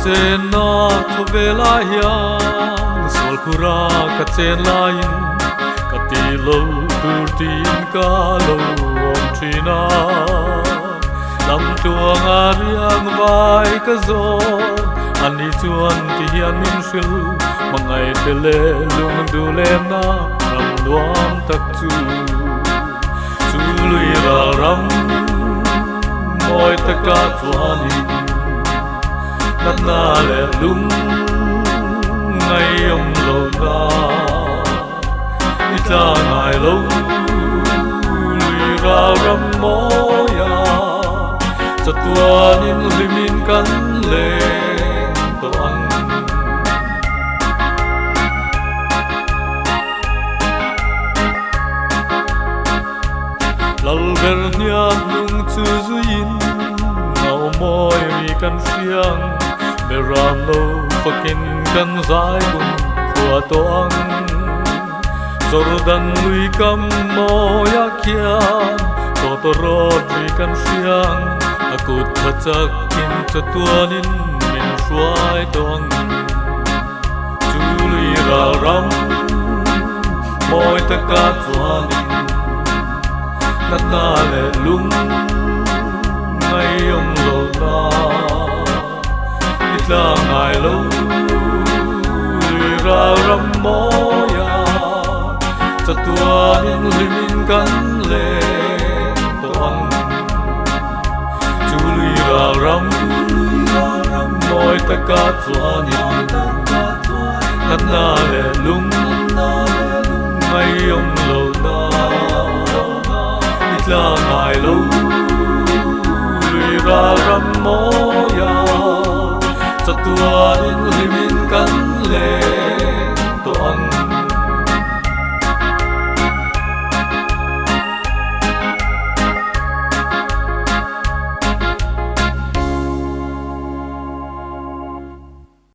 chen na thovela hian sol khura ka chen lain ka ti lo tur tin ka lo om thina lam tuang a riang vai ka zo ani chuan ti hian min sil mangai tele lung du le na ram luam tak chu chu lui ra ram moi ta ka chuani nát na lệ lung ngay ông lô na đi cha ngài lâu lì ra râm mó ya cho tua nín limin cắn lệ to ăn lal ber niat lung chu zuin nau moi mi kan siang ram lo fakin kan zai bun khua toang zordan lui kam moya kian to rodri kan siang akut thachak kin chatuanin min suai toang chului ra ram moi taka chuanin nat na le lung ngay ông lo na la ngài lâu ra ram moya cho tua những limin cắn lệ toang chu lui ra ram moi ta ca chuanin nát na lệ lung ngay ông lâu na la ngài lâu ra ram moya cho tua đến limin cắn lệ